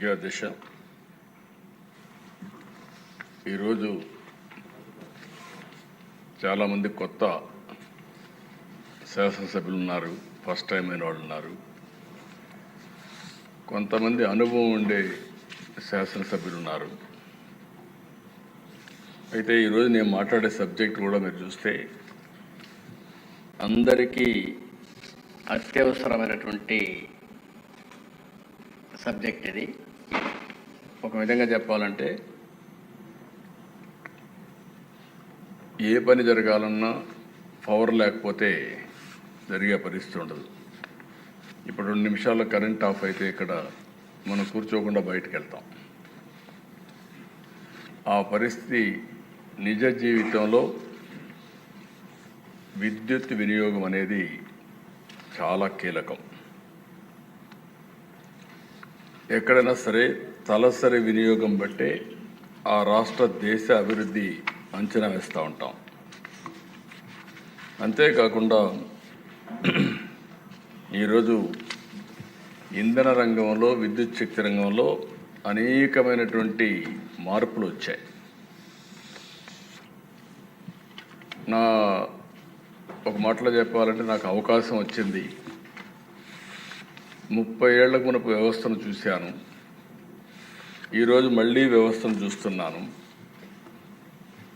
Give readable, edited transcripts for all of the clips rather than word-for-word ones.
దిశ ఈరోజు చాలామంది కొత్త శాసనసభ్యులు ఉన్నారు, ఫస్ట్ టైం అయిన వాళ్ళు ఉన్నారు, కొంతమంది అనుభవం ఉండే శాసనసభ్యులు ఉన్నారు. అయితే ఈరోజు నేను మాట్లాడే సబ్జెక్ట్ కూడా మీరు చూస్తే అందరికీ అత్యవసరమైనటువంటి సబ్జెక్ట్ ఇది. ఒక విధంగా చెప్పాలంటే ఏ పని జరగాలన్నా పవర్ లేకపోతే జరిగే పరిస్థితి ఉండదు. ఇప్పుడు 2 నిమిషాల్లో కరెంట్ ఆఫ్ అయితే ఇక్కడ మనం కూర్చోకుండా బయటకు వెళ్తాం. ఆ పరిస్థితి నిజ జీవితంలో విద్యుత్ వినియోగం అనేది చాలా కీలకం. ఎక్కడైనా సరే తలసరి వినియోగం బట్టే ఆ రాష్ట్ర దేశ అభివృద్ధి అంచనా వేస్తూ ఉంటాం. అంతేకాకుండా ఈరోజు ఇంధన రంగంలో, విద్యుత్ శక్తి రంగంలో అనేకమైనటువంటి మార్పులు వచ్చాయి. నా ఒక మాటలో చెప్పాలంటే నాకు అవకాశం వచ్చింది. 30 ఏళ్లకు మునుపు వ్యవస్థను చూశాను, ఈరోజు మళ్ళీ వ్యవస్థను చూస్తున్నాను.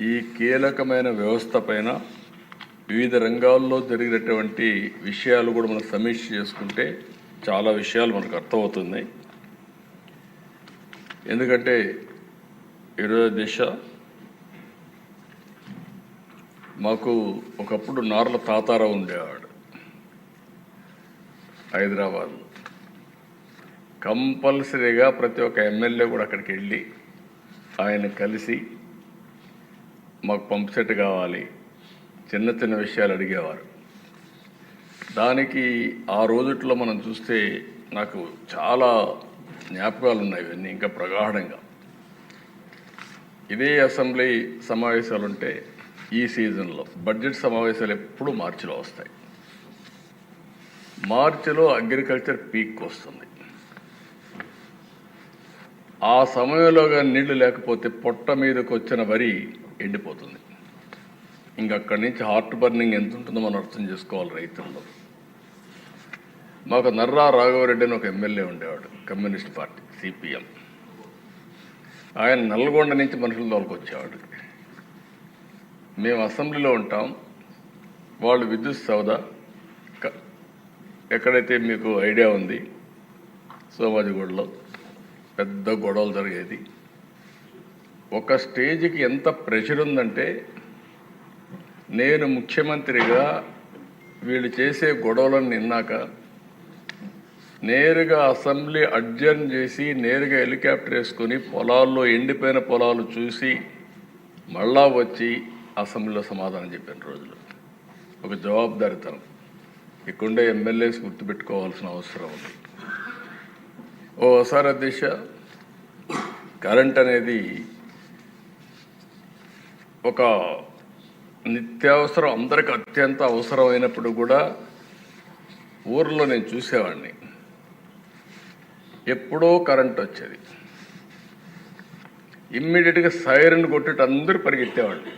ఈ కీలకమైన వ్యవస్థ పైన వివిధ రంగాల్లో జరిగినటువంటి విషయాలు కూడా మనం సమీక్ష చేసుకుంటే చాలా విషయాలు మనకు అర్థమవుతుంది. ఎందుకంటే ఈరోజు దిశ మాకు ఒకప్పుడు నార్ల తాతారావు ఉండేవాడు హైదరాబాద్. కంపల్సరీగా ప్రతి ఒక్క ఎమ్మెల్యే కూడా అక్కడికి వెళ్ళి ఆయన కలిసి మాకు పంప్ సెట్ కావాలి, చిన్న చిన్న విషయాలు అడిగేవారు. దానికి ఆ రోజుట్లో మనం చూస్తే నాకు చాలా జ్ఞాపకాలు ఉన్నాయి, ఇవన్నీ ఇంకా ప్రగాఢంగా. ఇదే అసెంబ్లీ సమావేశాలు ఉంటే ఈ సీజన్లో బడ్జెట్ సమావేశాలు ఎప్పుడూ మార్చిలో వస్తాయి. మార్చిలో అగ్రికల్చర్ పీక్ వస్తుంది. ఆ సమయంలో కానీ నీళ్లు లేకపోతే పొట్ట మీదకి వచ్చిన వరి ఎండిపోతుంది. ఇంకక్కడి నుంచి హార్ట్ బర్నింగ్ ఎంత ఉంటుందో మనం అర్థం చేసుకోవాలి రైతుల్లో. మాకు నర్రా రాఘవరెడ్డి అని ఒక ఎమ్మెల్యే ఉండేవాడు, కమ్యూనిస్ట్ పార్టీ సిపిఎం. ఆయన నల్గొండ నుంచి మనుషుల తోలుకొచ్చేవాడు. మేము అసెంబ్లీలో ఉంటాం, వాళ్ళు విద్యుత్ సౌదా ఎక్కడైతే మీకు ఐడియా ఉంది, సోమాజిగూడలో పెద్ద గొడవలు జరిగేది. ఒక స్టేజ్కి ఎంత ప్రెషర్ ఉందంటే నేను ముఖ్యమంత్రిగా వీళ్ళు చేసే గొడవలను నిన్నాక నేరుగా అసెంబ్లీ అడ్జర్న్ చేసి నేరుగా హెలికాప్టర్ వేసుకొని పొలాల్లో ఎండిపోయిన పొలాలు చూసి మళ్ళా వచ్చి అసెంబ్లీలో సమాధానం చెప్పిన రోజులు. ఒక జవాబుదారితనం ఇక్కడుండే ఎమ్మెల్యేస్ గుర్తుపెట్టుకోవాల్సిన అవసరం ఉంది. ఓసారి అధ్యక్ష, కరెంట్ అనేది ఒక నిత్యావసరం, అందరికి అత్యంత అవసరమైనప్పుడు కూడా ఊర్లో నేను చూసేవాడిని. ఎప్పుడో కరెంట్ వచ్చేది, ఇమ్మీడియట్గా సైరన్ కొట్టేటి అందరూ పరిగెత్తేవాళ్ళు.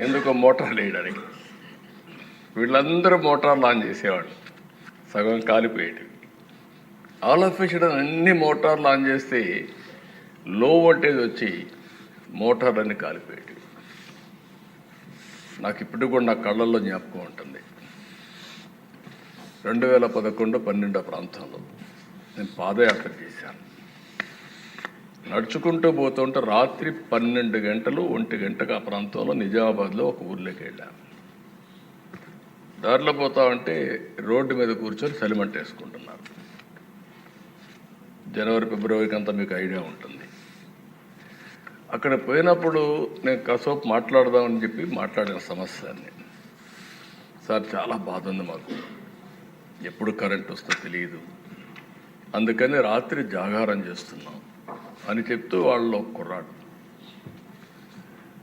ఎందుకో మోటార్లు వేయడానికి. వీళ్ళందరూ మోటార్లు ఆన్ చేసేవాళ్ళు, సగం కాలిపోయేటివి. ఆల్ ఆఫ్ ఎ సడన్ అన్ని మోటార్లు ఆన్ చేస్తే లో వోల్టేజ్ వచ్చి మోటార్లన్నీ కాలిపోయేటివి. నాకు ఇప్పుడు కూడా నా కళ్ళల్లో జ్ఞాపకం ఉంటుంది. 2011-12 ప్రాంతంలో నేను పాదయాత్ర చేశాను. నడుచుకుంటూ పోతుంటే రాత్రి 12 గంటలు 1 గంటకు ఆ ప్రాంతంలో నిజామాబాద్లో ఒక ఊర్లోకి వెళ్ళాను. దారిలో పోతా ఉంటే రోడ్డు మీద కూర్చొని సలిమంట వేసుకుంటున్నారు. జనవరి ఫిబ్రవరికి అంతా మీకు ఐడియా ఉంటుంది. అక్కడ పోయినప్పుడు నేను కాసేపు మాట్లాడదామని చెప్పి మాట్లాడిన సమస్యని, సార్ చాలా బాధ ఉంది మాకు, ఎప్పుడు కరెంట్ వస్తుందో తెలియదు, అందుకని రాత్రి జాగారం చేస్తున్నాం అని చెప్తూ వాళ్ళు కుర్రాడు,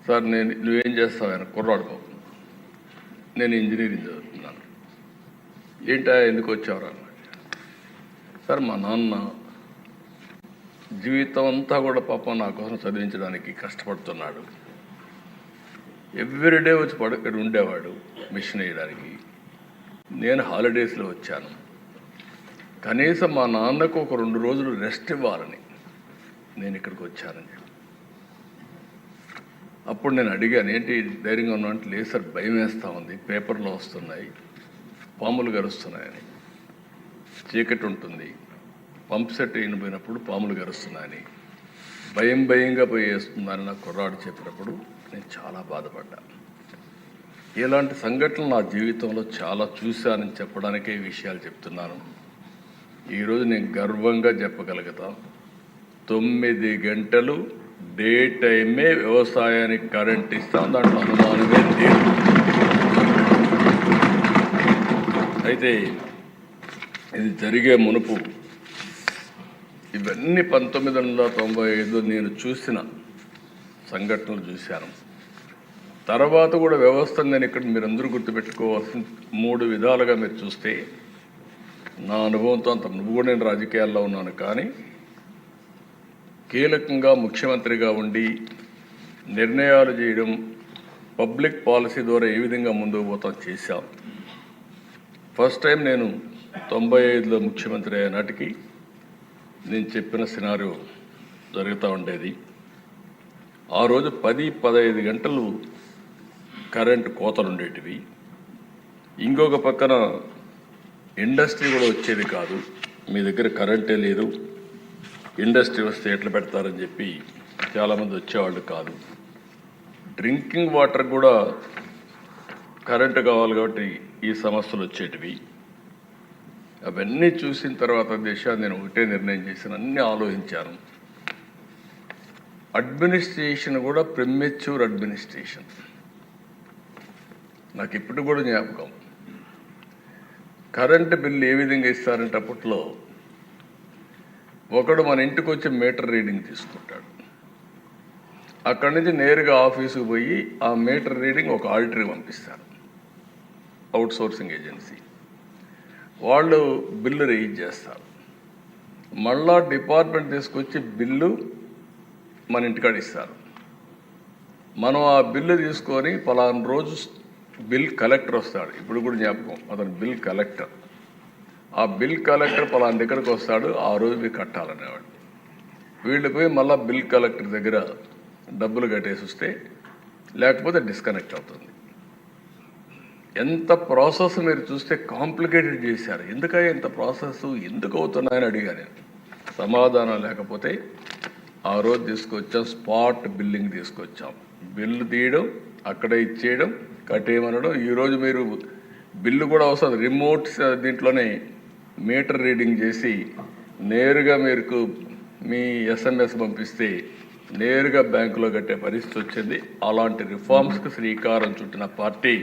సార్ నువ్వేం చేస్తావు? ఆయన కుర్రాడు బాబు, నేను ఇంజనీరింగ్ చదువుతున్నాను. ఏంటా ఎందుకు వచ్చావురా? సార్ మా నాన్న జీవితం అంతా కూడా పాపం నా కోసం చదివించడానికి కష్టపడుతున్నాడు. ఎవ్రీడే వచ్చి ఇక్కడ ఉండేవాడు మిషన్ వేయడానికి. నేను హాలిడేస్లో వచ్చాను. కనీసం మా నాన్నకు ఒక 2 రోజులు రెస్ట్ ఇవ్వాలని నేను ఇక్కడికి వచ్చానని చెప్పి. అప్పుడు నేను అడిగాను, ఏంటి ధైర్యంగా ఉన్నా అంటే, లేదు సార్ భయం వేస్తూ ఉంది, పేపర్లో వస్తున్నాయి, పాములు గరుస్తున్నాయని, చీకటి ఉంటుంది, పంప్ సెట్ అయిపోయినప్పుడు పాములు గరుస్తున్నాయని, భయంగా పోయి వేస్తుందని నాకు కుర్రాడు చెప్పినప్పుడు నేను చాలా బాధపడ్డాను. ఇలాంటి సంఘటనలు నా జీవితంలో చాలా చూశానని చెప్పడానికే ఈ విషయాలు చెప్తున్నాను. ఈరోజు నేను గర్వంగా చెప్పగలుగుతా, 9 గంటలు డే టైమే వ్యవసాయానికి కరెంట్ ఇస్తాం, దాంట్లో అనుమానమే లేదు. అయితే ఇది జరిగే మునుపు ఇవన్నీ 1995 నేను చూసిన సంఘటనలు చూశాను. తర్వాత కూడా వ్యవస్థను నేను ఇక్కడ మీరందరూ గుర్తుపెట్టుకోవాల్సిన 3 విధాలుగా మీరు చూస్తే, నా అనుభవంతో అంత నువ్వు కూడా నేను రాజకీయాల్లో ఉన్నాను, కానీ కీలకంగా ముఖ్యమంత్రిగా ఉండి నిర్ణయాలు చేయడం, పబ్లిక్ పాలసీ ద్వారా ఏ విధంగా ముందుకు పోతాం చేశాం. ఫస్ట్ టైం నేను 95లో ముఖ్యమంత్రి అయ్యే నాటికి నేను చెప్పిన సినారియో జరుగుతూ ఉండేది. ఆ రోజు 10-15 గంటలు కరెంటు కోతలు ఉండేటివి. ఇంకొక పక్కన ఇండస్ట్రీ కూడా వచ్చేది కాదు. మీ దగ్గర కరెంటే లేదు, ఇండస్ట్రీ వస్తే ఎట్లా పెడతారని చెప్పి చాలామంది వచ్చేవాళ్ళు కాదు. డ్రింకింగ్ వాటర్ కూడా కరెంటు కావాలి కాబట్టి ఈ సమస్యలు వచ్చేటివి. అవన్నీ చూసిన తర్వాత నేను ఒకటే నిర్ణయం చేశాను, అన్నీ ఆలోచించాను. అడ్మినిస్ట్రేషన్ కూడా ప్రిమెచ్యూర్ అడ్మినిస్ట్రేషన్. నాకు ఇప్పుడు కూడా జ్ఞాపకం, కరెంటు బిల్లు ఏ విధంగా ఇస్తారంటే, అప్పట్లో ఒకడు మన ఇంటికి వచ్చి మీటర్ రీడింగ్ తీసుకుంటాడు. అక్కడి నుంచి నేరుగా ఆఫీసుకు పోయి ఆ మీటర్ రీడింగ్ ఒక ఆడిటర్కి పంపిస్తారు, అవుట్ సోర్సింగ్ ఏజెన్సీ. వాళ్ళు బిల్లు రేజ్ చేస్తారు. మళ్ళా డిపార్ట్మెంట్ తీసుకొచ్చి బిల్లు మన ఇంటికాడ ఇస్తారు. మనం ఆ బిల్లు తీసుకొని పలానా రోజు బిల్ కలెక్టర్ వస్తాడు. ఇప్పుడు కూడా జ్ఞాపకం, అతను బిల్ కలెక్టర్. ఆ బిల్ కలెక్టర్ పలానా దగ్గరకు వస్తాడు, ఆ రోజు మీరు కట్టాలనేవాడు. వీళ్ళు పోయి మళ్ళీ బిల్ కలెక్టర్ దగ్గర డబ్బులు కట్టేసి వస్తే, లేకపోతే డిస్కనెక్ట్ అవుతుంది. ఎంత ప్రాసెస్ మీరు చూస్తే కాంప్లికేటెడ్ చేశారు. ఎందుకయ్యా ఇంత ప్రాసెస్ ఎందుకు అవుతున్నాయని అడిగాను నేను. సమాధానం లేకపోతే ఆ రోజు తీసుకొచ్చాం, స్పాట్ బిల్లింగ్ తీసుకొచ్చాం. బిల్లు తీయడం, అక్కడ ఇచ్చేయడం, కట్టేయమనడం. ఈరోజు మీరు బిల్లు కూడా వస్తుంది, రిమోట్ దీంట్లోనే మీటర్ రీడింగ్ చేసి నేరుగా మీకు మీ ఎస్ఎంఎస్ పంపిస్తే నేరుగా బ్యాంకులో కట్టే పరిస్థితి వచ్చింది. అలాంటి రిఫార్మ్స్కి శ్రీకారం చుట్టిన పార్టీ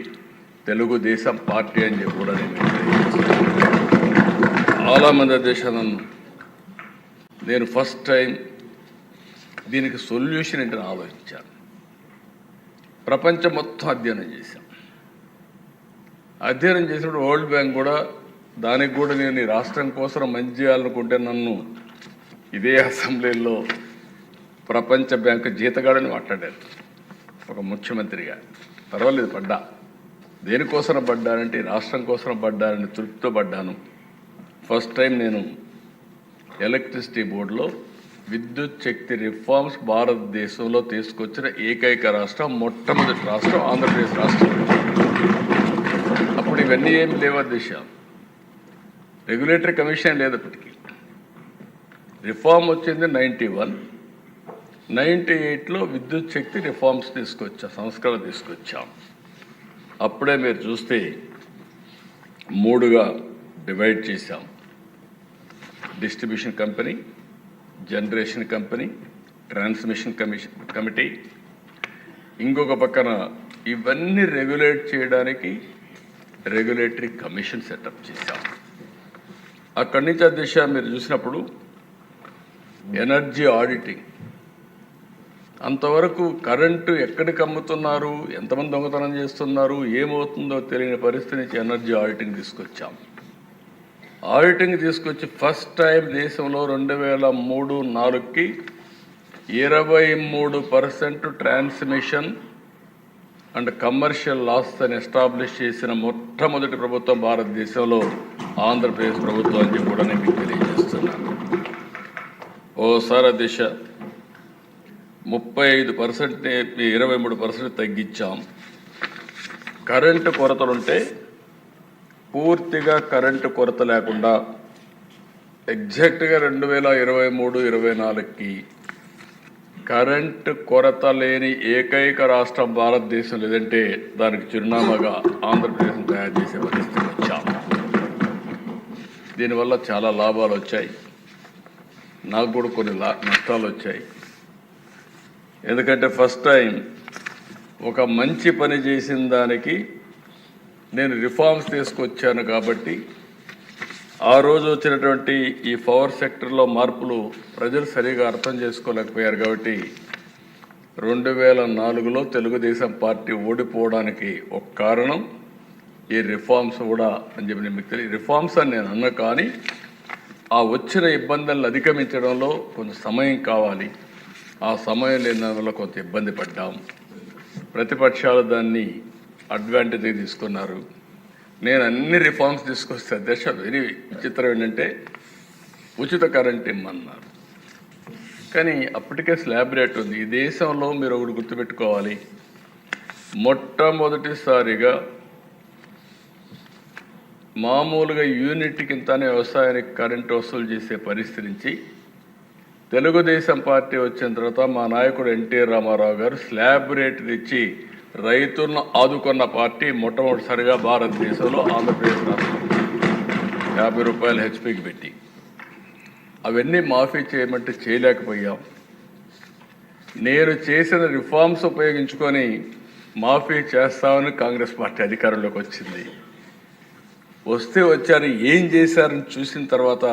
తెలుగుదేశం పార్టీ అని చెప్పి కూడా చాలామంది దేశాలను నేను ఫస్ట్ టైం దీనికి సొల్యూషన్ ఏంటని ఆలోచించాను. ప్రపంచం మొత్తం అధ్యయనం చేశాం. అధ్యయనం చేసినప్పుడు వరల్డ్ బ్యాంక్ కూడా దానికి కూడా నేను ఈ రాష్ట్రం కోసం మంచి చేయాలనుకుంటే నన్ను ఇదే అసెంబ్లీలో ప్రపంచ బ్యాంకు జీతగాడని మాట్లాడారు ఒక ముఖ్యమంత్రిగా. పర్వాలేదు, పడ్డా. దేనికోసం పడ్డానంటే రాష్ట్రం కోసం పడ్డానని తృప్తితో పడ్డాను. ఫస్ట్ టైం నేను ఎలక్ట్రిసిటీ బోర్డులో విద్యుత్ శక్తి రిఫార్మ్స్ భారతదేశంలో తీసుకొచ్చిన ఏకైక రాష్ట్రం, మొట్టమొదటి రాష్ట్రం ఆంధ్రప్రదేశ్ రాష్ట్రం. అప్పుడు ఇవన్నీ ఏమి లేవా దిశ, రెగ్యులేటరీ కమిషన్ లేదు అప్పటికి. రిఫార్మ్ వచ్చింది 91, 98లో విద్యుత్ శక్తి రిఫార్మ్స్ సంస్కరణ తీసుకొచ్చాం. అప్పుడే మీరు చూస్తే 3గా డివైడ్ చేశాం. Distribution company, generation company, transmission committee. ఇంకొక పక్కన ఇవన్నీ రెగ్యులేట్ చేయడానికి రెగ్యులేటరీ కమిషన్ సెటప్ చేశాం. అక్కడి నుంచి దిశ మీరు చూసినప్పుడు ఎనర్జీ ఆడిటింగ్, అంతవరకు కరెంటు ఎక్కడికి అమ్ముతున్నారు, ఎంతమంది దొంగతనం చేస్తున్నారు, ఏమవుతుందో తెలియని పరిస్థితి నుంచి ఎనర్జీ ఆడిటింగ్ తీసుకొచ్చాం. ఆడిటింగ్ తీసుకొచ్చి ఫస్ట్ టైం దేశంలో 2003-4కి 23% ట్రాన్స్మిషన్ అండ్ కమర్షియల్ లాస్ అని ఎస్టాబ్లిష్ చేసిన మొట్టమొదటి ప్రభుత్వం భారతదేశంలో ఆంధ్రప్రదేశ్ ప్రభుత్వం అని కూడా నేను మీకు తెలియజేస్తున్నాను. ఓసారి దిశ 35% 23% తగ్గించాం. కరెంటు కొరతలుంటే పూర్తిగా కరెంటు కొరత లేకుండా ఎగ్జాక్ట్గా 2023-24కి కరెంటు కొరత లేని ఏకైక రాష్ట్రం భారతదేశం లేదంటే దానికి చిరునామాగా ఆంధ్రప్రదేశ్ తయారు చేసే పరిస్థితి వచ్చాం. దీనివల్ల చాలా లాభాలు వచ్చాయి, నాకు కూడా కొన్ని నష్టాలు వచ్చాయి. ఎందుకంటే ఫస్ట్ టైం ఒక మంచి పని చేసిన దానికి నేను రిఫార్మ్స్ తీసుకొచ్చాను కాబట్టి ఆ రోజు వచ్చినటువంటి ఈ పవర్ సెక్టర్లో మార్పులు ప్రజలు సరిగా అర్థం చేసుకోలేకపోయారు. కాబట్టి 2004లో తెలుగుదేశం పార్టీ ఓడిపోవడానికి ఒక కారణం ఈ రిఫార్మ్స్ కూడా అని చెప్పి మీకు తెలియదు. రిఫార్మ్స్ అని నేను అన్నా, కానీ ఆ వచ్చిన ఇబ్బందులను అధిగమించడంలో కొంచెం సమయం కావాలి. ఆ సమయం లేని దానివల్ల కొంత ఇబ్బంది పడ్డాం. ప్రతిపక్షాలు దాన్ని అడ్వాంటేజ్ తీసుకున్నారు. నేను అన్ని రిఫార్మ్స్ తీసుకొస్తే అధ్యక్ష వెరీ విచిత్రం ఏంటంటే ఉచిత కరెంట్ ఇమ్మన్నారు. కానీ అప్పటికే స్లాబ్ రేట్ ఉంది. ఈ దేశంలో మీరు ఒకటి గుర్తుపెట్టుకోవాలి, మొట్టమొదటిసారిగా మామూలుగా యూనిట్ కిందనే వ్యవసాయానికి కరెంటు వసూలు చేసే పరిస్థితి నుంచి తెలుగుదేశం పార్టీ వచ్చిన తర్వాత మా నాయకుడు ఎన్టీఆర్ రామారావు గారు స్లాబ్ రేట్ తెచ్చి రైతులను ఆదుకున్న పార్టీ మొట్టమొదటిసారిగా భారతదేశంలో ఆంధ్రప్రదేశ్ రాష్ట్రం 50 రూపాయలు హెచ్పీకి పెట్టి అవన్నీ మాఫీ చేయమంటే చేయలేకపోయాం. నేను చేసిన రిఫార్మ్స్ ఉపయోగించుకొని మాఫీ చేస్తామని కాంగ్రెస్ పార్టీ అధికారంలోకి వచ్చింది. వస్తే వచ్చారు, ఏం చేశారని చూసిన తర్వాత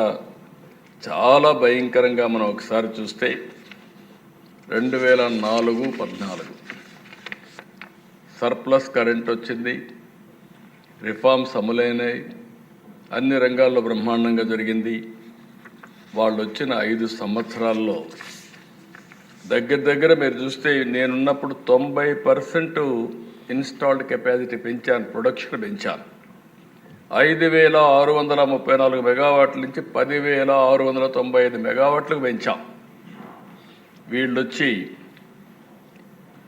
చాలా భయంకరంగా మనం ఒకసారి చూస్తే 2004-14 సర్ప్లస్ కరెంట్ వచ్చింది, రిఫార్మ్స్ అమలైనాయి, అన్ని రంగాల్లో బ్రహ్మాండంగా జరిగింది. వాళ్ళు వచ్చిన 5 సంవత్సరాల్లో దగ్గర మీరు చూస్తే నేనున్నప్పుడు 90% ఇన్స్టాల్డ్ కెపాసిటీ పెంచాను, ప్రొడక్షన్ పెంచాను. 5,634 మెగావాట్ల నుంచి 10,695 మెగావాట్లకు పెంచాం. వీళ్ళొచ్చి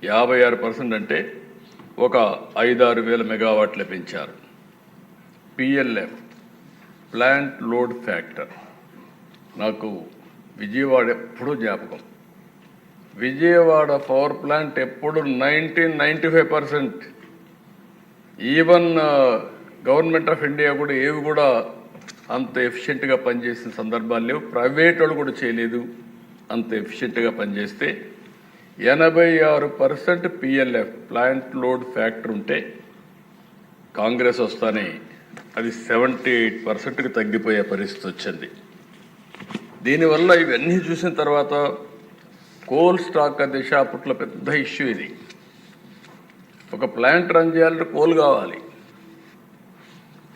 56% అంటే ఒక 5-6 వేల మెగావాట్లు పెంచారు. పిఎల్ఎఫ్ ప్లాంట్ లోడ్ ఫ్యాక్టర్ నాకు విజయవాడ ఎప్పుడూ జ్ఞాపకం. విజయవాడ పవర్ ప్లాంట్ ఎప్పుడు 95%. ఈవెన్ గవర్నమెంట్ ఆఫ్ ఇండియా కూడా ఏవి కూడా అంత ఎఫిషియెంట్గా పనిచేసిన సందర్భాలు లేవు. ప్రైవేట్ వాళ్ళు కూడా చేయలేదు అంత ఎఫిషియెంట్గా పనిచేస్తే. 86% పిఎల్ఎఫ్ ప్లాంట్ లోడ్ ఫ్యాక్టర్ ఉంటే కాంగ్రెస్ వస్తానే అది 78%కి తగ్గిపోయే పరిస్థితి వచ్చింది. దీనివల్ల ఇవన్నీ చూసిన తర్వాత కోల్ స్టాక్ దిశ అప్పట్లో పెద్ద ఇష్యూ. ఇది ఒక ప్లాంట్ రన్ చేయాలంటే కోల్ కావాలి.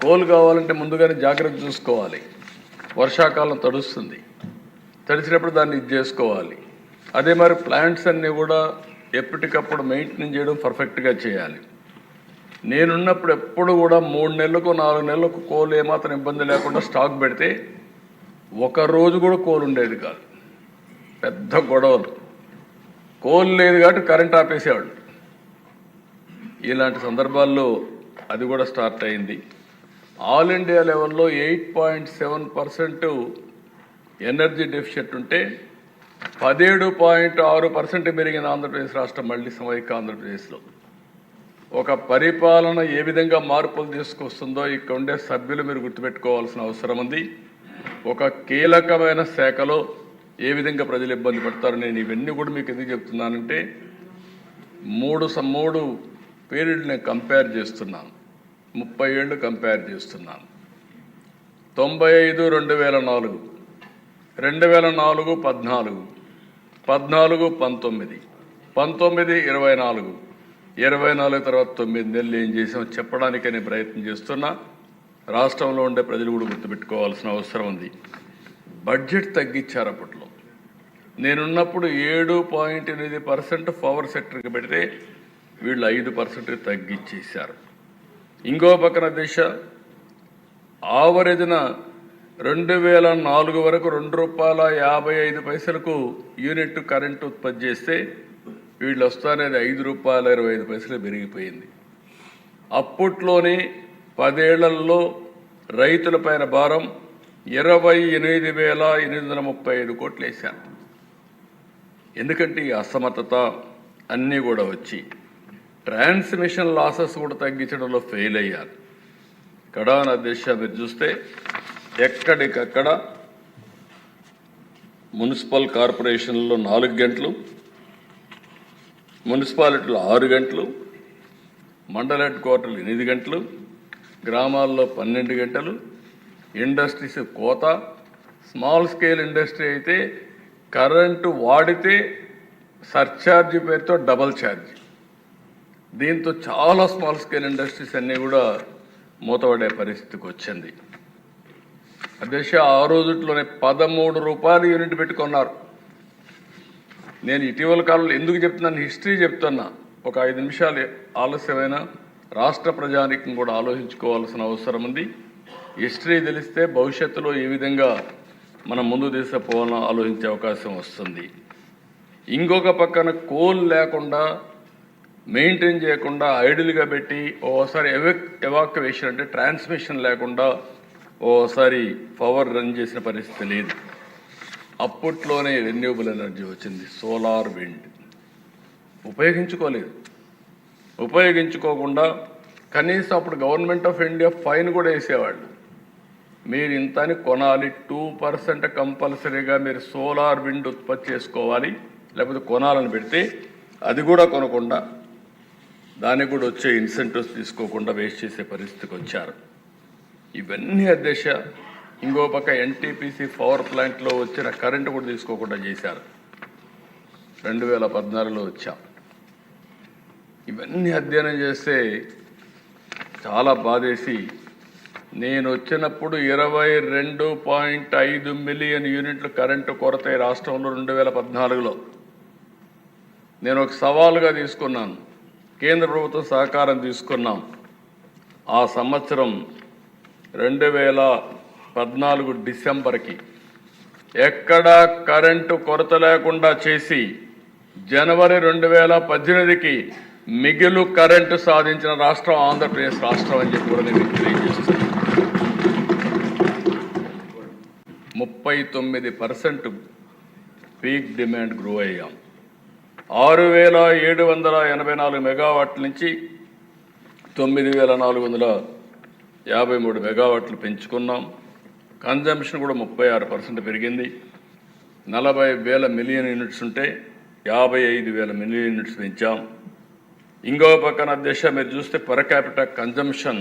కోల్ కావాలంటే ముందుగానే జాగ్రత్త చూసుకోవాలి. వర్షాకాలం తడుస్తుంది, తడిసినప్పుడు దాన్ని ఇది చేసుకోవాలి. అదే మరి ప్లాంట్స్ అన్నీ కూడా ఎప్పటికప్పుడు మెయింటైన్ చేయడం పర్ఫెక్ట్గా చేయాలి. నేనున్నప్పుడు ఎప్పుడు కూడా 3 నెలలకు 4 నెలలకు కోల్ ఏమాత్రం ఇబ్బంది లేకుండా స్టాక్ పెడితే ఒక రోజు కూడా కోల్ ఉండేది కాదు. పెద్ద గొడవలు. కోల్ లేదు కాబట్టి కరెంట్ ఆపేసేవాళ్ళు. ఇలాంటి సందర్భాల్లో అది కూడా స్టార్ట్ అయింది. ఆల్ ఇండియా లెవెల్లో 8.7% ఎనర్జీ డెఫిషియట్ ఉంటే 17.6% పెరిగిన ఆంధ్రప్రదేశ్ రాష్ట్రం మళ్ళీ సమైక్య ఆంధ్రప్రదేశ్లో. ఒక పరిపాలన ఏ విధంగా మార్పులు తీసుకొస్తుందో ఇక్కడ ఉండే సభ్యులు మీరు గుర్తుపెట్టుకోవాల్సిన అవసరం ఉంది. ఒక కీలకమైన శాఖలో ఏ విధంగా ప్రజలు ఇబ్బంది పడతారు. నేను ఇవన్నీ కూడా మీకు ఎందుకు చెప్తున్నానంటే 3 పీరియడ్ నేను కంపేర్ చేస్తున్నాను. 30 ఏళ్ళు కంపేర్ చేస్తున్నాను. 95 2004, 2004 14, 14 19, 19 24, 24 తర్వాత 9 నెలలు ఏం చేసామో చెప్పడానికనే ప్రయత్నం చేస్తున్నా. రాష్ట్రంలో ఉండే ప్రజలు కూడా గుర్తుపెట్టుకోవాల్సిన అవసరం ఉంది. బడ్జెట్ తగ్గించారు అప్పట్లో. నేనున్నప్పుడు 7.8% పవర్ సెక్టర్కి పెడితే వీళ్ళు 5% తగ్గించేశారు. ఇంకో పక్కన దిశ ఆవరేజ్న 2004 వరకు ₹2.55 యూనిట్ కరెంటు ఉత్పత్తి చేస్తే వీళ్ళు వస్తానేది ₹5.25 పెరిగిపోయింది. అప్పట్లోనే 10 ఏళ్లలో రైతులపైన భారం 28,835 కోట్లు వేశారు. ఎందుకంటే ఈ అసమర్థత అన్నీ కూడా వచ్చి ట్రాన్స్మిషన్ లాసెస్ కూడా తగ్గించడంలో ఫెయిల్ అయ్యారు. కడాన దిశ మీరు చూస్తే ఎక్కడికక్కడ మున్సిపల్ కార్పొరేషన్లో 4 గంటలు, మున్సిపాలిటీలో 6 గంటలు, మండల హెడ్ క్వార్టర్లు 8 గంటలు, గ్రామాల్లో 12 గంటలు, ఇండస్ట్రీస్ కోత. స్మాల్ స్కేల్ ఇండస్ట్రీ అయితే కరెంటు వాడితే సర్ఛార్జీ పేరుతో డబల్ ఛార్జ్. దీంతో చాలా స్మాల్ స్కేల్ ఇండస్ట్రీస్ అన్నీ కూడా మూతపడే పరిస్థితికి వచ్చింది. అధ్యక్ష, ఆ రోజుట్లోనే ₹13 యూనిట్ పెట్టుకున్నారు. నేను ఇటీవల కాలంలో ఎందుకు చెప్తున్నాను, హిస్టరీ చెప్తున్నా. ఒక 5 నిమిషాలు ఆలస్యమైన రాష్ట్ర ప్రజానీకం కూడా ఆలోచించుకోవాల్సిన అవసరం ఉంది. హిస్టరీ తెలిస్తే భవిష్యత్తులో ఏ విధంగా మనం ముందు తీసుకుపోవాలని ఆలోచించే అవకాశం వస్తుంది. ఇంకొక పక్కన కోల్ లేకుండా మెయింటైన్ చేయకుండా ఐడిల్గా పెట్టి ఓసారి ఎవాక్యువేషన్ అంటే ట్రాన్స్మిషన్ లేకుండా ఓసారి పవర్ రన్ చేసిన పరిస్థితి లేదు. అప్పట్లోనే రెన్యూబుల్ ఎనర్జీ వచ్చింది, సోలార్ విండ్. ఉపయోగించుకోకుండా కనీసం అప్పుడు గవర్నమెంట్ ఆఫ్ ఇండియా ఫైన్ కూడా వేసేవాళ్ళు. మీరు ఇంతని కొనాలి, 2% కంపల్సరీగా మీరు సోలార్ విండ్ ఉత్పత్తి చేసుకోవాలి, లేకపోతే కొనాలని పెడితే అది కూడా కొనకుండా దానికి కూడా వచ్చే ఇన్సెంటివ్స్ తీసుకోకుండా వేస్ట్ చేసే పరిస్థితికి వచ్చారు. ఇవన్నీ అధ్యక్ష, ఇంకో పక్క ఎన్టీపీసీ పవర్ ప్లాంట్లో వచ్చిన కరెంటు కూడా తీసుకోకుండా చేశారు. 2014లో వచ్చాం. ఇవన్నీ అధ్యయనం చేస్తే చాలా బాధేసి, నేను వచ్చినప్పుడు 22.5 మిలియన్ యూనిట్లు కరెంటు కొరత రాష్ట్రంలో 2014లో. నేను ఒక సవాలుగా తీసుకున్నాను, కేంద్ర ప్రభుత్వం సహకారం తీసుకున్నాం. ఆ సంవత్సరం 2014 డిసెంబర్కి ఎక్కడా కరెంటు కొరత లేకుండా చేసి జనవరి 2018కి మిగులు కరెంటు సాధించిన రాష్ట్రం ఆంధ్రప్రదేశ్ రాష్ట్రం అని చెప్పి కూడా నేను తెలియజేస్తున్నాను. 39% పీక్ డిమాండ్ గ్రో అయ్యాం. 6,784 మెగావాట్ల నుంచి 9,453 మెగావాట్లు పెంచుకున్నాం. కన్జంప్షన్ కూడా 36% పెరిగింది. 40,000 మిలియన్ యూనిట్స్ ఉంటే 55,000 మిలియన్ యూనిట్స్ పెంచాం. ఇంకో పక్కన అధ్యక్ష మీరు చూస్తే per capita consumption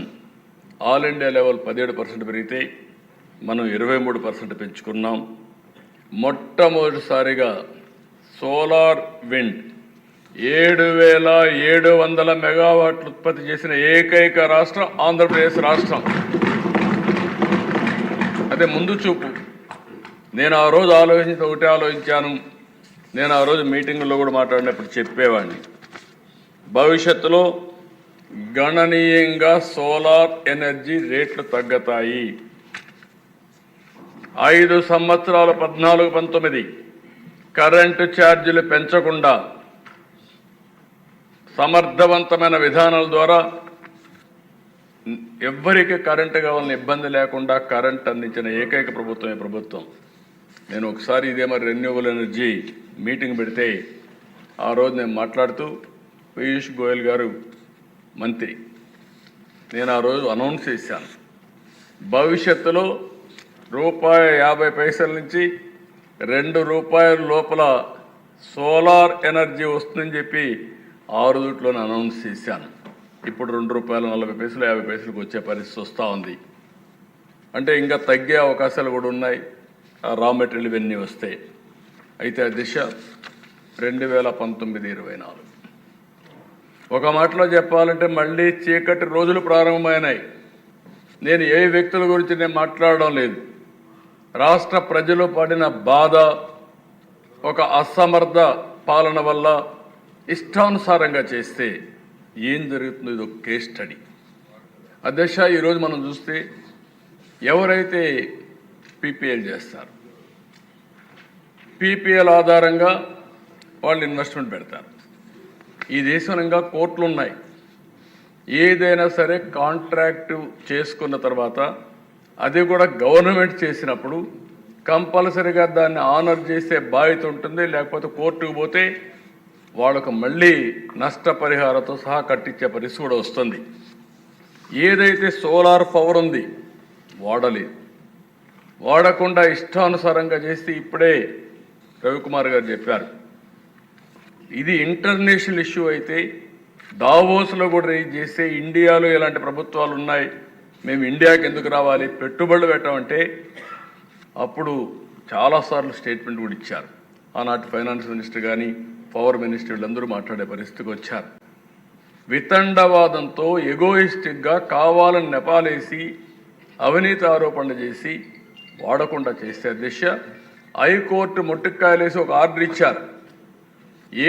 all India level 17% పెరిగితే మనం 23% పెంచుకున్నాం. మొట్టమొదటిసారిగా సోలార్ విండ్ 7,700 మెగావాట్లు ఉత్పత్తి చేసిన ఏకైక రాష్ట్రం ఆంధ్రప్రదేశ్ రాష్ట్రం. అదే ముందు చూపు. నేను ఆ రోజు ఆలోచించాను. నేను ఆ రోజు మీటింగుల్లో కూడా మాట్లాడినప్పుడు చెప్పేవాడిని, భవిష్యత్తులో గణనీయంగా సోలార్ ఎనర్జీ రేట్లు తగ్గుతాయి. 5 సంవత్సరాలు 14-19 కరెంటు ఛార్జీలు పెంచకుండా సమర్థవంతమైన విధానాల ద్వారా ఎవ్వరికి కరెంటు కావాలని ఇబ్బంది లేకుండా కరెంట్ అందించిన ఏకైక ప్రభుత్వం ఈ ప్రభుత్వం. నేను ఒకసారి ఇదే మరి రెన్యూబుల్ ఎనర్జీ మీటింగ్ పెడితే ఆ రోజు నేను మాట్లాడుతూ పీయూష్ గోయల్ గారు మంత్రి, నేను ఆ రోజు అనౌన్స్ చేశాను, భవిష్యత్తులో ₹50 నుంచి ₹2 లోపల సోలార్ ఎనర్జీ వస్తుందని చెప్పి 6 రోజుల్లోనే అనౌన్స్ చేశాను. ఇప్పుడు ₹2.40 50 వచ్చే పరిస్థితి వస్తూ ఉంది. అంటే ఇంకా తగ్గే అవకాశాలు కూడా ఉన్నాయి, రా మెటీరియల్ ఇవన్నీ వస్తాయి. అయితే ఆ దిశ 2019-24 ఒక మాటలో చెప్పాలంటే మళ్ళీ చీకటి రోజులు ప్రారంభమైనాయి. నేను ఏ వ్యక్తుల గురించి నేను మాట్లాడడం లేదు. రాష్ట్ర ప్రజలు పడిన బాధ, ఒక అసమర్థ పాలన వల్ల ఇష్టానుసారంగా చేస్తే ఏం జరుగుతుందో ఇది ఒక కేస్ స్టడీ. అధ్యక్ష, ఈరోజు మనం చూస్తే ఎవరైతే పీపీఎల్ చేస్తారు, పీపీఎల్ ఆధారంగా వాళ్ళు ఇన్వెస్ట్మెంట్ పెడతారు. ఈ దేశంగా కోర్టులు ఉన్నాయి. ఏదైనా సరే కాంట్రాక్టు చేసుకున్న తర్వాత అది కూడా గవర్నమెంట్ చేసినప్పుడు కంపల్సరీగా దాన్ని ఆనర్ చేసే బాధ్యత ఉంటుంది. లేకపోతే కోర్టుకు పోతే వాళ్ళకు మళ్ళీ నష్టపరిహారంతో సహా కట్టించే పరిస్థితి కూడా వస్తుంది. ఏదైతే సోలార్ పవర్ ఉంది వాడలేదు, వాడకుండా ఇష్టానుసారంగా చేస్తే ఇప్పుడే రవికుమార్ గారు చెప్పారు. ఇది ఇంటర్నేషనల్ ఇష్యూ అయితే దావోస్లో కూడా రేజ్ చేస్తే ఇండియాలో ఇలాంటి ప్రభుత్వాలు ఉన్నాయి, మేము ఇండియాకి ఎందుకు రావాలి, పెట్టుబడులు పెట్టామంటే అప్పుడు చాలాసార్లు స్టేట్మెంట్ కూడా ఇచ్చారు. ఆనాటి ఫైనాన్స్ మినిస్టర్ కానీ పవర్ మినిస్టర్ వీళ్ళందరూ మాట్లాడే పరిస్థితికి వచ్చారు. వితండవాదంతో ఎగోయిస్టిక్గా కావాలని నెపాలేసి అవినీతి ఆరోపణలు చేసి వాడకుండా చేసే దిశ హైకోర్టు ముట్టుకాయలేసి ఒక ఆర్డర్ ఇచ్చారు.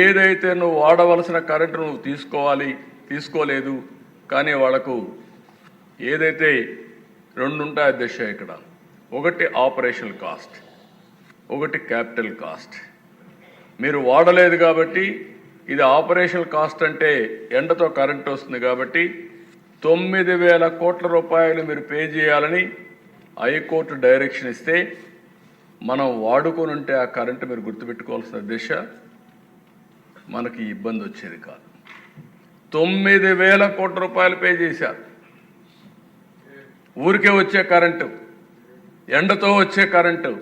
ఏదైతే నువ్వు వాడవలసిన కరెంటు నువ్వు తీసుకోలేదు, కానీ వాళ్ళకు ఏదైతే రెండు ఉంటాయి అధ్యక్ష ఇక్కడ, ఒకటి ఆపరేషనల్ కాస్ట్, ఒకటి క్యాపిటల్ కాస్ట్. మీరు వాడలేదు కాబట్టి ఇది ఆపరేషనల్ కాస్ట్ అంటే ఎండతో కరెంట్ వస్తుంది కాబట్టి 9,000 కోట్ల రూపాయలు మీరు పే చేయాలని హైకోర్టు డైరెక్షన్ ఇస్తే మనం వాడుకొని ఉంటే ఆ కరెంటు మీరు గుర్తుపెట్టుకోవాల్సిన దిశ మనకి ఇబ్బంది వచ్చేది కాదు. 9,000 కోట్ల రూపాయలు పే చేశారు. ఊరికే వచ్చే కరెంటు, ఎండతో వచ్చే కరెంటు,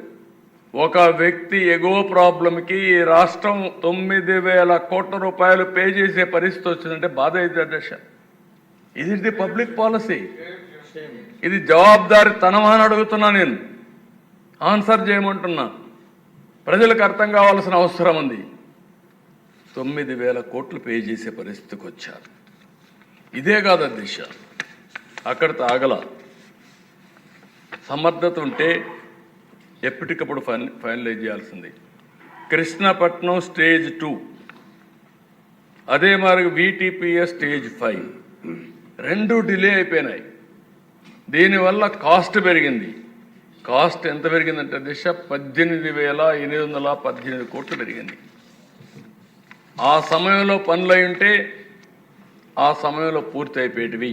ఒక వ్యక్తి ఎగువ ప్రాబ్లంకి ఈ రాష్ట్రం 9,000 కోట్ల రూపాయలు పే చేసే పరిస్థితి వచ్చిందంటే బాధ అయితే అధ్యక్ష. ఇది పబ్లిక్ పాలసీ, ఇది జవాబుదారీతనం అని అడుగుతున్నా, నేను ఆన్సర్ చేయమంటున్నా. ప్రజలకు అర్థం కావాల్సిన అవసరం ఉంది. 9,000 కోట్లు పే చేసే పరిస్థితికి వచ్చారు. ఇదే కాదు అధ్యక్ష, అక్కడితో ఆగల. సమర్థత ఉంటే ఎప్పటికప్పుడు ఫైనలైజ్ చేయాల్సింది. కృష్ణపట్నం స్టేజ్ 2, అదే మరి VTPS స్టేజ్ 5 రెండు డిలే అయిపోయినాయి. దీనివల్ల కాస్ట్ పెరిగింది. కాస్ట్ ఎంత పెరిగిందంటే దిశ 18,818 కోట్లు పెరిగింది. ఆ సమయంలో పనులు అయి ఉంటే ఆ సమయంలో పూర్తి అయిపోయేటివి.